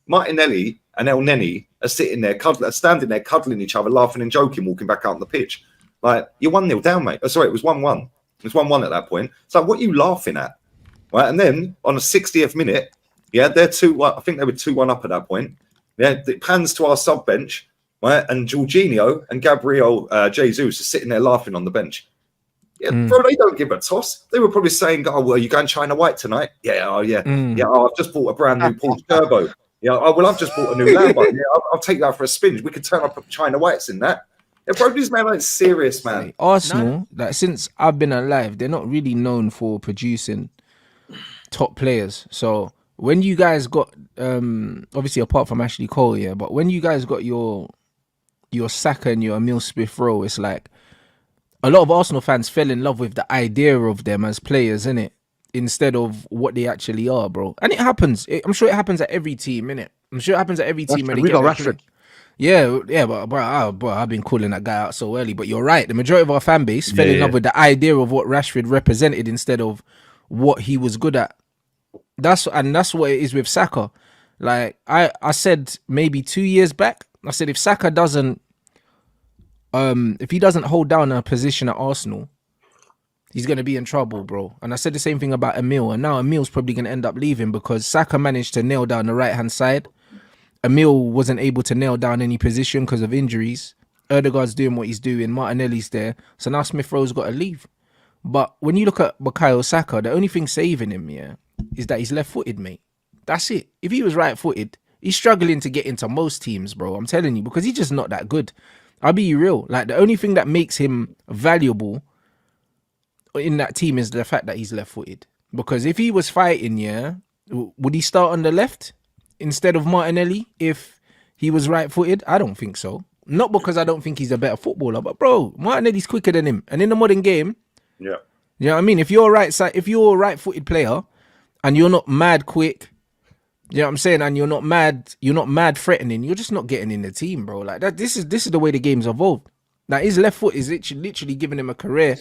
Martinelli and El Neni are sitting there, standing there, cuddling each other, laughing and joking, walking back out on the pitch. Like, you're 1-0 down, mate. Oh, sorry, it was 1-1. It was 1-1 at that point. So what are you laughing at? Right, and then on the 60th minute, they're 2-1. I think they were 2-1 up at that point. Yeah, it pans to our sub bench, right? And Jorginho and Gabriel Jesus are sitting there laughing on the bench. Yeah, bro, they don't give a toss. They were probably saying, "Oh, well, you going China White tonight?" Yeah, oh yeah, yeah. Oh, I've just bought a brand new Porsche Turbo. Yeah, oh well, I've just bought a new Lambo. Yeah, I'll take that for a spin. We could turn up China Whites in that. Yeah, bro, this man like serious, man. Arsenal, like since I've been alive, they're not really known for producing top players. So when you guys got obviously apart from Ashley Cole, yeah, but when you guys got your Saka and your Emile Smith Rowe, it's like a lot of Arsenal fans fell in love with the idea of them as players, innit? Instead of what they actually are, bro. And it happens. I'm sure it happens at every team, innit? I'm sure it happens at every team. When we got Rashford. Yeah, but I've been calling that guy out so early. But you're right. The majority of our fan base fell in love with the idea of what Rashford represented instead of what he was good at. That's what it is with Saka. Like I said maybe 2 years back, I said if Saka doesn't if he doesn't hold down a position at Arsenal, he's going to be in trouble, bro. And I said the same thing about Emile, and now Emile's probably going to end up leaving because Saka managed to nail down the right-hand side. Emile wasn't able to nail down any position because of injuries. Erdegaard's doing what he's doing. Martinelli's there. So now Smith Rowe's got to leave. But when you look at Bukayo Saka, the only thing saving him, is that he's left-footed, mate. That's it. If he was right-footed, he's struggling to get into most teams, bro. I'm telling you, because he's just not that good. I'll be real. Like, the only thing that makes him valuable in that team is the fact that he's left-footed. Because if he was fighting, would he start on the left instead of Martinelli if he was right-footed? I don't think so. Not because I don't think he's a better footballer, but bro, Martinelli's quicker than him. And in the modern game, you know what I mean? If you're a right-footed player and you're not mad quick, you know what I'm saying, and you're not mad threatening, you're just not getting in the team, bro. Like that, this is the way the game's evolved. Like his left foot is literally giving him a career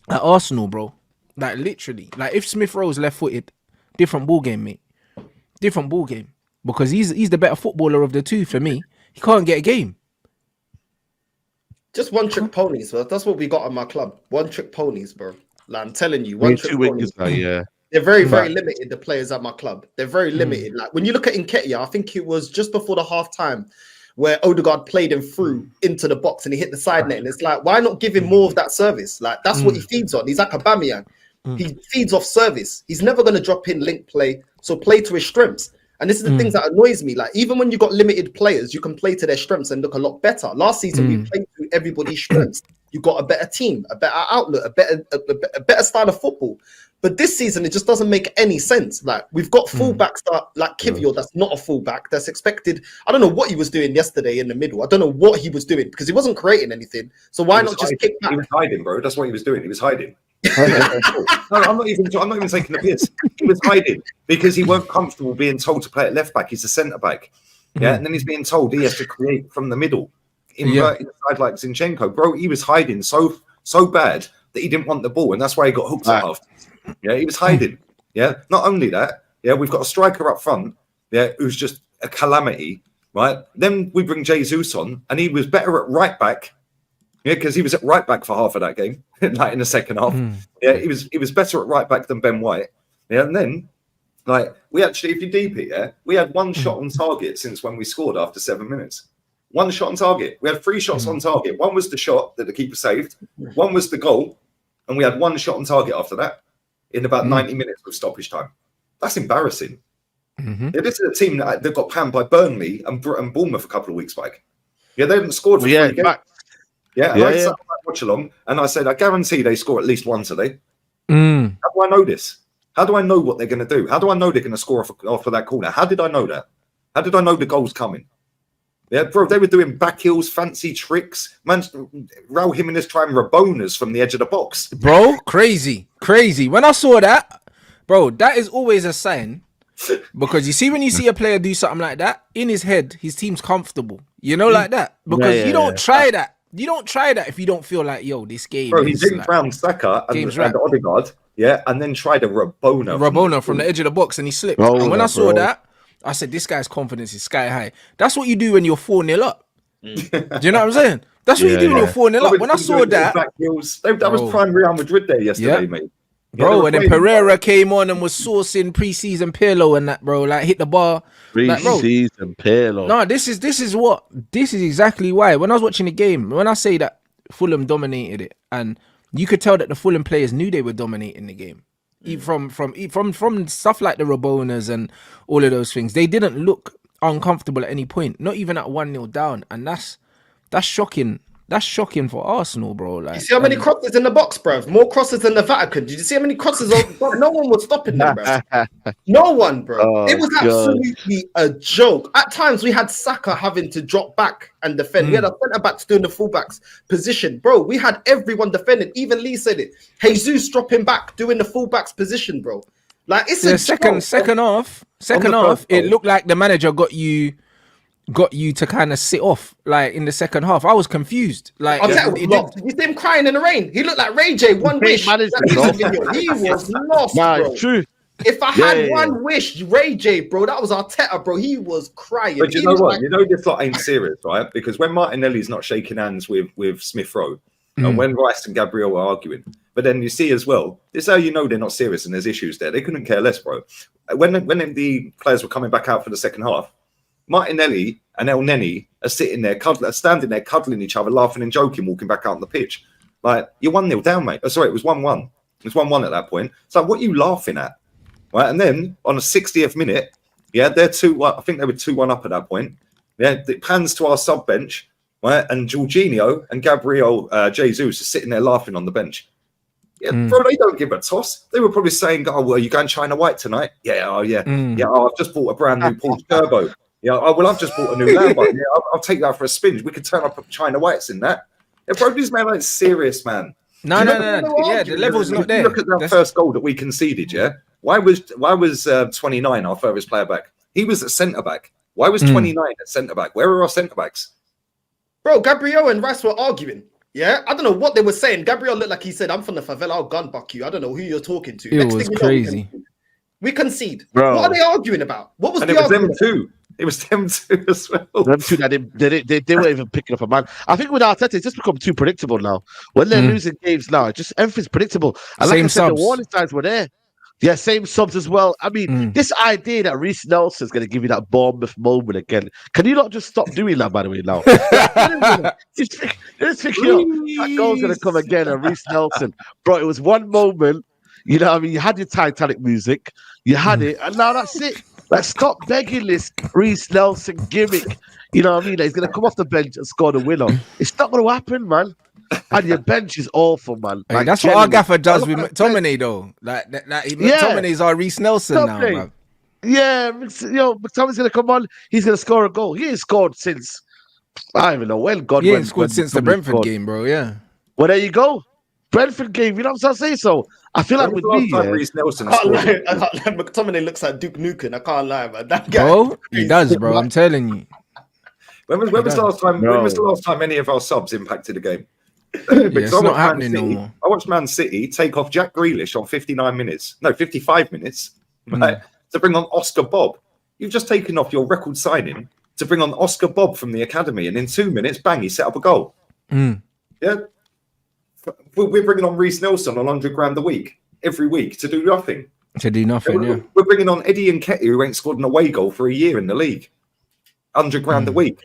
at Arsenal, bro. Like literally. Like if Smith Rowe's left-footed, different ball game, mate. Different ball game. Because he's the better footballer of the two for me. He can't get a game. Just one-trick ponies, bro. That's what we got on my club. One-trick ponies, bro. Like I'm telling you, one-trick ponies. They're very, very limited, the players at my club. They're very limited. Like when you look at Nketiah, I think it was just before the half-time where Odegaard played him through into the box and he hit the side net. And it's like, why not give him more of that service? Like that's what he feeds on. He's like Aubameyang. He feeds off service. He's never going to drop in link play. So play to his strengths. And this is the things that annoys me. Like even when you got limited players, you can play to their strengths and look a lot better. Last season, we played to everybody's strengths. You got a better team, a better outlook, a better style of football. But this season, it just doesn't make any sense. Like we've got fullbacks that, like Kivior, that's not a fullback. That's expected. I don't know what he was doing yesterday in the middle. I don't know what he was doing because he wasn't creating anything. So why not just kick back? He was hiding, bro. That's what he was doing. He was hiding. No, I'm not even taking the piss. He was hiding because he weren't comfortable being told to play at left back. He's a centre back. Yeah, and then he's being told he has to create from the middle, invert inside like Zinchenko. Bro, he was hiding so bad that he didn't want the ball, and that's why he got hooked at half. Yeah, he was hiding. Yeah, not only that. Yeah, we've got a striker up front. Yeah, who's just a calamity. Right. Then we bring Jesus on, and he was better at right back. Yeah, because he was at right back for half of that game, like in the second half. Yeah, he was better at right back than Ben White. Yeah, and then like we actually, if you deep it, we had one shot on target since when we scored after 7 minutes. One shot on target. We had 3 shots on target. One was the shot that the keeper saved. One was the goal, and we had 1 shot on target after that in about 90 minutes with stoppage time. That's embarrassing. Yeah, this is a team that got panned by Burnley and Bournemouth a couple of weeks back. Yeah, they haven't scored for 3 games. I sat on that watch along and I said, I guarantee they score at least one today. How do I know this? How do I know what they're going to do? How do I know they're going to score off of that corner? How did I know that? How did I know the goal's coming? Yeah, bro, they were doing back heels, fancy tricks. Man, Raul Jimenez trying Rabonas from the edge of the box. Bro, crazy. When I saw that, bro, that is always a sign. Because you see when you see a player do something like that, in his head, his team's comfortable. You know, like that. Because you don't try that. You don't try that if you don't feel like, yo, this game. Bro, he didn't round Saka and Odegaard, and then tried a Rabona from the edge of the box, and he slipped. And when I saw that, I said, this guy's confidence is sky high. That's what you do when you're 4-0 up. Do you know what I'm saying? That's what you do when you're 4-0 up. When I saw that, that was prime Real Madrid day yesterday, mate. Bro, and then Pereira came on and was sourcing pre-season Pirlo and that, bro. Like, hit the bar. Pre-season Pirlo. No, this is exactly why. When I was watching the game, when I say that Fulham dominated it, and you could tell that the Fulham players knew they were dominating the game. From stuff like the Rabonas and all of those things, they didn't look uncomfortable at any point, not even at 1-0 down, and that's shocking. That's shocking for Arsenal, bro. Like, you see how many crosses in the box, bro? More crosses than the Vatican. Did you see how many crosses? No one was stopping them, bro. No one, bro. It was absolutely a joke. At times, we had Saka having to drop back and defend. We had a centre backs doing the fullbacks position, bro. We had everyone defending. Even Lee said it. Jesus dropping back, doing the fullbacks position, bro. Like, it's a second half. It looked like the manager got you to kind of sit off, like, in the second half. I was confused. Like, you see him crying in the rain. He looked like Ray J. One wish. He was lost, bro. It's true. If I had one wish, Ray J, bro, that was Arteta, bro. He was crying. But you know what? You know this lot ain't serious, right? Because when Martinelli's not shaking hands with Smith Rowe, and when Rice and Gabriel are arguing, but then you see as well, this is how you know they're not serious and there's issues there. They couldn't care less, bro. When the players were coming back out for the second half, Martinelli and El Neni are sitting there, standing there, cuddling each other, laughing and joking, walking back out on the pitch. Like, you're 1-0 down, mate. Oh, sorry, it was 1-1. It was 1-1 at that point. So what are you laughing at? Right, and then on the 60th minute, they're 2-1. I think they were 2-1 up at that point. Yeah, it pans to our sub bench, right? And Jorginho and Gabriel Jesus are sitting there laughing on the bench. Yeah, bro, they don't give a toss. They were probably saying, "Oh, well, are you going China White tonight?" Yeah, oh yeah, yeah. Oh, I've just bought a brand new Porsche Turbo. Yeah, oh, well, I've just bought a new Lambo. Yeah, I'll take that for a spin. We could turn up China Whites in that. Yeah, bro, this man ain't serious, man. No. Yeah, the level's not there. Look at that first goal that we conceded. Yeah, why was 29 our furthest player back? He was at centre back. Why was 29 at centre back? Where are our centre backs? Bro, Gabriel and Rice were arguing. Yeah, I don't know what they were saying. Gabriel looked like he said, "I'm from the favela. I'll gun buck you." I don't know who you're talking to. It was crazy. We concede. Bro. What are they arguing about? What was the argument? It was them two as well. Them two that they weren't even picking up a man. I think with Arteta, it's just become too predictable now. When they're losing games now, just everything's predictable. And like I said, the warning signs were there. Yeah, same subs as well. I mean, this idea that Reece Nelson's going to give you that Bournemouth moment again. Can you not just stop doing that, by the way, now? Just thinking, that goal's going to come again, and Reece Nelson. Bro, it was one moment, you know what I mean? You had your Titanic music, you had it, and now that's it. Like, stop begging this Reece Nelson gimmick. You know what I mean? He's going to come off the bench and score the winner. It's not going to happen, man. And your bench is awful, man. Like, that's what our gaffer does with McTominay, though. McTominay's our Reece Nelson now, man. Yeah, McTominay's going to come on. He's going to score a goal. He ain't scored since, I don't even know when. He ain't scored since the Brentford game, bro, yeah. Well, there you go. Brentford game, you know what I'm saying? So, I feel like with me, Reece Nelson McTominay looks like Duke Nukem. I can't lie, man. That guy, bro, he does, bro. I'm telling you. When was the last time any of our subs impacted a game? It's not happening no more. I watched Man City take off Jack Grealish on 55 minutes, right, to bring on Oscar Bob. You've just taken off your record signing to bring on Oscar Bob from the academy, and in 2 minutes, bang, he set up a goal. Yeah, we're bringing on Reece Nelson on 100 grand a week every week to do nothing. We're bringing on Eddie Nketiah, who ain't scored an away goal for a year in the league. 100 grand a week.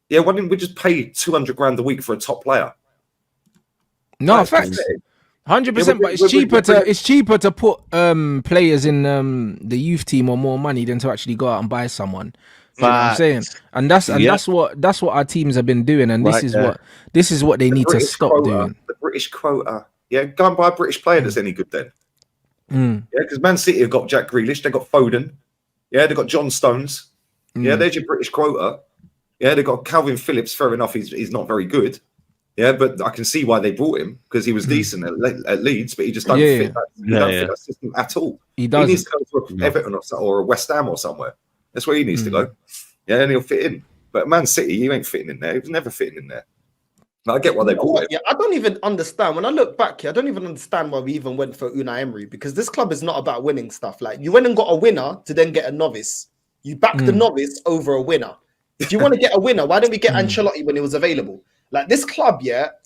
Yeah, why didn't we just pay 200 grand a week for a top player? No, facts. 100%, but it's cheaper to put players in the youth team on more money than to actually go out and buy someone. You know what I'm saying? And that's what our teams have been doing, and this is what they need to stop doing. The British quota. Yeah, go and buy a British player that's any good then. Yeah, because Man City have got Jack Grealish, they've got Foden, yeah, they've got John Stones. Yeah, there's your British quota. Yeah, they've got Calvin Phillips, fair enough, he's not very good. Yeah, but I can see why they brought him, because he was decent at Leeds, but he just don't fit that system at all. He needs to go to Everton or a West Ham or somewhere. That's where he needs to go. Yeah, and he'll fit in. But Man City, he ain't fitting in there. He was never fitting in there. But I get why they brought him. Yeah, I don't even understand. When I look back here, I don't even understand why we even went for Unai Emery, because this club is not about winning stuff. Like, you went and got a winner to then get a novice. You back the novice over a winner. If you want to get a winner, why don't we get Ancelotti when he was available? Like this club,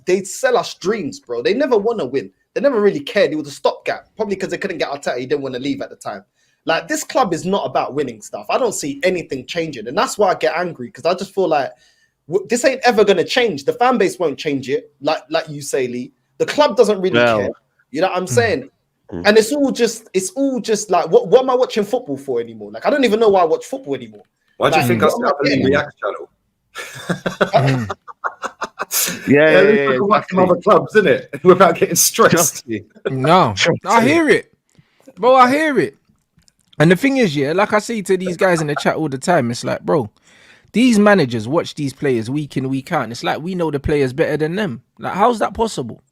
they sell us dreams, bro. They never want to win. They never really cared. It was a stopgap, probably because they couldn't get Arteta. He didn't want to leave at the time. Like this club is not about winning stuff. I don't see anything changing, and that's why I get angry because I just feel like this ain't ever going to change. The fan base won't change it, like you say, Lee. The club doesn't really care. You know what I'm saying? And it's all just like what am I watching football for anymore? Like I don't even know why I watch football anymore. Why do you think I still have a React channel? Yeah. Watching other clubs, isn't it? Without getting stressed. No, I hear it, bro. I hear it. And the thing is, like I say to these guys in the chat all the time, it's like, bro, these managers watch these players week in, week out. And it's like we know the players better than them. Like, how's that possible?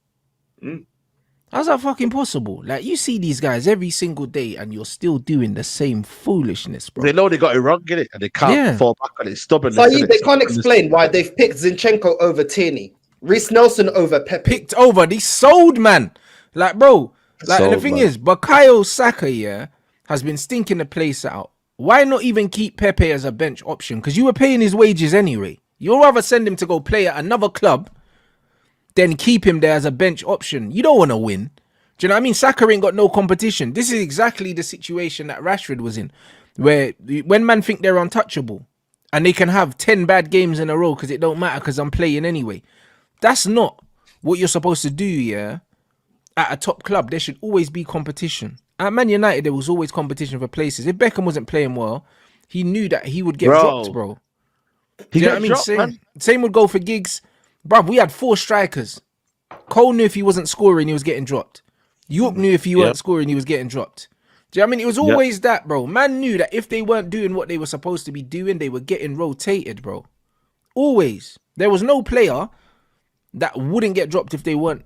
How's that fucking possible? Like, you see these guys every single day and you're still doing the same foolishness, bro. They know they got it wrong, get it? And they can't fall back on it. Stubborn. So they can't explain why they've picked Zinchenko over Tierney, Reece Nelson over Pepe. Picked over. They sold, man. Like, bro. Like, and the thing is, Bukayo Saka, has been stinking the place out. Why not even keep Pepe as a bench option? Because you were paying his wages anyway. You'd rather send him to go play at another club than keep him there as a bench option. You don't want to win. Do you know what I mean? Saka ain't got no competition. This is exactly the situation that Rashford was in, where when man think they're untouchable and they can have 10 bad games in a row because it don't matter because I'm playing anyway. That's not what you're supposed to do, at a top club. There should always be competition. At Man United, there was always competition for places. If Beckham wasn't playing well, he knew that he would get dropped, bro. Do you know what I mean? Same would go for Giggs. Bruv, we had 4 strikers. Cole knew if he wasn't scoring, he was getting dropped. York knew if he weren't scoring, he was getting dropped. Do you know what I mean? It was always that, bro. Man knew that if they weren't doing what they were supposed to be doing, they were getting rotated, bro. Always. There was no player that wouldn't get dropped if they weren't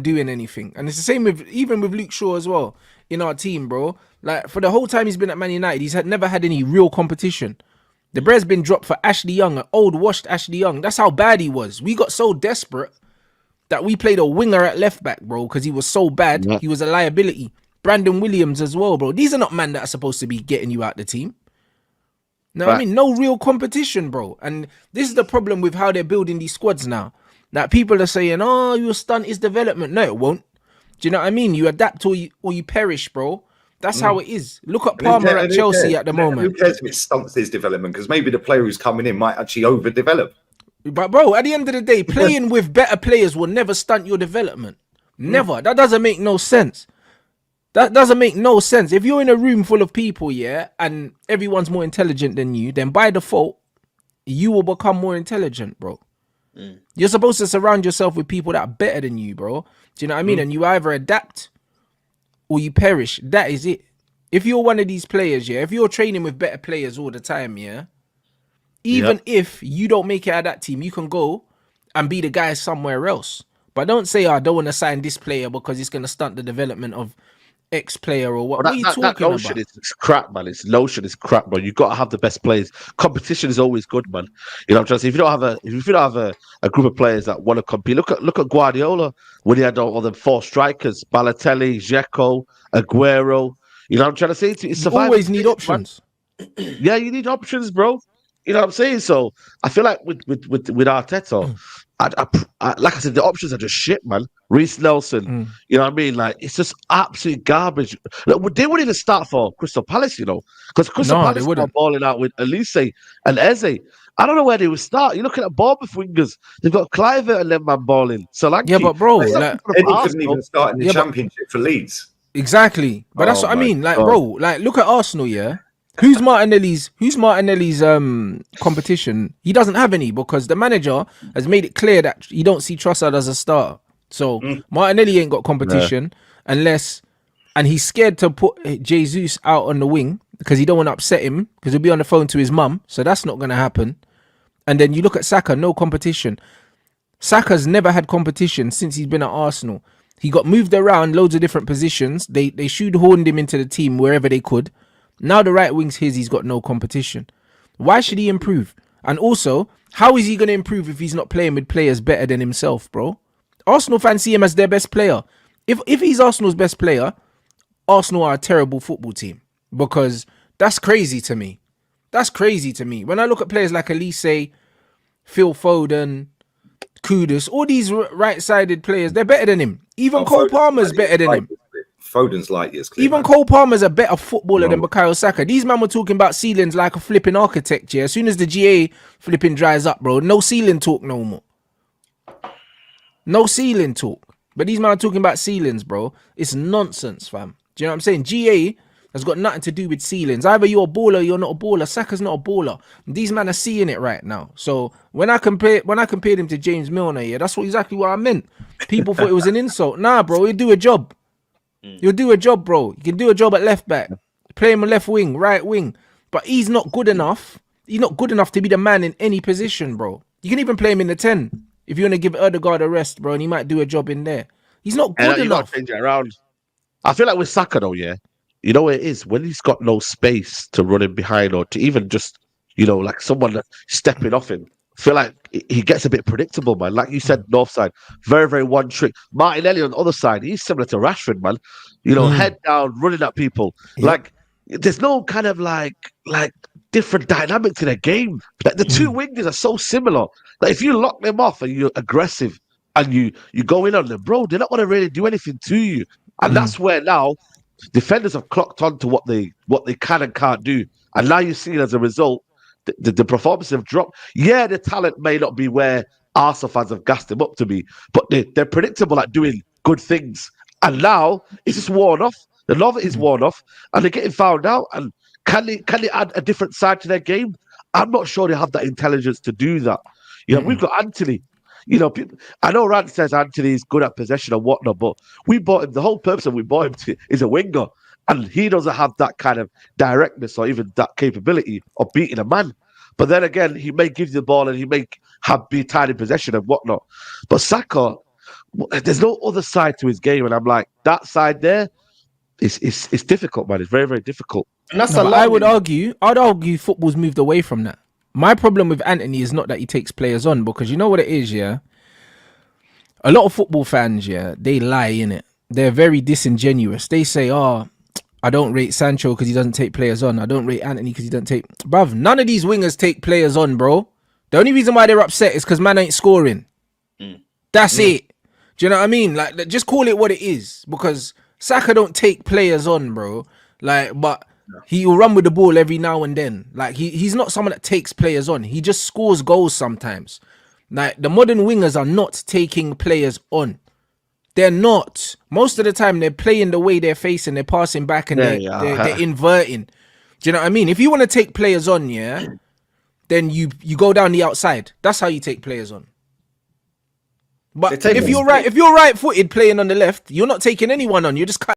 doing anything. And it's the same even with Luke Shaw as well in our team, bro. Like, for the whole time he's been at Man United, he's never had any real competition. The bread's been dropped for Ashley Young, an old washed Ashley Young. That's how bad he was. We got so desperate that we played a winger at left back, bro, because he was so bad. Yeah. He was a liability. Brandon Williams as well, bro. These are not men that are supposed to be getting you out the team. No, I mean, no real competition, bro. And this is the problem with how they're building these squads now. That people are saying, oh, you'll stunt his development. No, it won't. Do you know what I mean? You adapt or you perish, bro. That's how it is. Look at Palmer at Chelsea at the moment. Who cares if it stunts his development? Because maybe the player who's coming in might actually overdevelop. But, bro, at the end of the day, playing with better players will never stunt your development. Never. That doesn't make no sense. That doesn't make no sense. If you're in a room full of people, and everyone's more intelligent than you, then by default, you will become more intelligent, bro. You're supposed to surround yourself with people that are better than you, bro. Do you know what I mean? And you either adapt or you perish. That is it. If you're one of these players, if you're training with better players all the time, even if you don't make it out of that team, you can go and be the guy somewhere else. But don't say, I don't want to sign this player because it's going to stunt the development of X player or what. What are you talking about? Notion is crap, man. Notion is crap, man. You got to have the best players. Competition is always good, man. You know what I'm trying to say? If you don't have a group of players that want to compete, look at Guardiola when he had all the 4 strikers: Balotelli, Dzeko, Aguero. You know what I'm trying to say? You always need options. Yeah, you need options, bro. You know what I'm saying? So I feel like with Arteta, like I said, the options are just shit, man. Reece Nelson, you know what I mean? Like, it's just absolute garbage. Like, they wouldn't even start for Crystal Palace, you know, because Crystal Palace are balling out with Elise and Eze. I don't know where they would start. You're looking at Bournemouth wingers. They've got Cliver and them man balling. So like, yeah, but bro, Eddie couldn't even start in the Championship for Leeds. Exactly, but that's what I mean. Like, bro, like, look at Arsenal, Who's Martinelli's competition? He doesn't have any because the manager has made it clear that he don't see Trossard as a starter. So Martinelli ain't got competition and he's scared to put Jesus out on the wing because he don't want to upset him because he'll be on the phone to his mum. So that's not going to happen. And then you look at Saka, no competition. Saka's never had competition since he's been at Arsenal. He got moved around loads of different positions. They shoehorned him into the team wherever they could. Now the right wing's his, he's got no competition. Why should he improve? And also, how is he going to improve if he's not playing with players better than himself, bro? Arsenal fans see him as their best player. If he's Arsenal's best player, Arsenal are a terrible football team. because that's crazy to me. That's crazy to me. When I look at players like Elise, Phil Foden, Kudus, all these right-sided players, they're better than him. Even Cole Palmer's better than him. Foden's light years clear. Even Cole Palmer's a better footballer than Bukayo Saka. These men were talking about ceilings like a flipping architecture. As soon as the GA flipping dries up, bro, no ceiling talk no more. No ceiling talk. But these men are talking about ceilings, bro. It's nonsense, fam. Do you know what I'm saying? GA has got nothing to do with ceilings. Either you're a baller or you're not a baller. Saka's not a baller. These men are seeing it right now. So when I compared him to James Milner, yeah, that's exactly what I meant. People thought it was an insult. Nah, bro, he'll do a job. You'll do a job, bro. You can do a job at left back. Play him a left wing, right wing. But he's not good enough. He's not good enough to be the man in any position, bro. You can even play him in the 10 if you want to give Odegaard a rest, bro, and he might do a job in there. He's not good enough. Change it around. I feel like with Saka, though, yeah, you know what it is? When he's got no space to run in behind or to even just, like someone stepping off him, I feel like he gets a bit predictable, man. Like you said, north side, very, very one trick. Martinelli on the other side, he's similar to Rashford, man. Head down, running at people. Yeah. Like, there's no kind of like different dynamic to their game. Like the two wingers are so similar. Like if you lock them off and you're aggressive and you go in on them, bro, they're not going to really do anything to you. And that's where now defenders have clocked on to what they can and can't do. And now you see as a result, the performances have dropped. Yeah, the talent may not be where Arsenal fans have gassed them up to be, but they're predictable at doing good things. And now it's just worn off. The novelty is worn off, and they're getting found out. And can they add a different side to their game? I'm not sure they have that intelligence to do that. We've got Anthony. I know Rants says Anthony is good at possession and whatnot, but we bought him. The whole purpose of we bought him is a winger, and he doesn't have that kind of directness or even that capability of beating a man. But then again, he may give you the ball and he may be tied in possession and whatnot. But Saka, there's no other side to his game, and I'm like, that side there, it's difficult, man. It's very, very difficult. And that's I'd argue football's moved away from that. My problem with Anthony is not that he takes players on, because you know what it is, yeah? A lot of football fans, yeah, they lie, innit? They're very disingenuous. They say, I don't rate Sancho because he doesn't take players on. I don't rate Anthony because he doesn't take... Bruv, none of these wingers take players on, bro. The only reason why they're upset is because man ain't scoring. That's it. Do you know what I mean? Like, just call it what it is, because Saka don't take players on, bro. Like, but he will run with the ball every now and then. Like, he's not someone that takes players on. He just scores goals sometimes. Like, the modern wingers are not taking players on. They're not. Most of the time, they're playing the way they're facing, they're passing back, and they're inverting. Do you know what I mean? If you want to take players on, yeah, then you go down the outside. That's how you take players on. But if you're right-footed playing on the left, you're not taking anyone on. You're just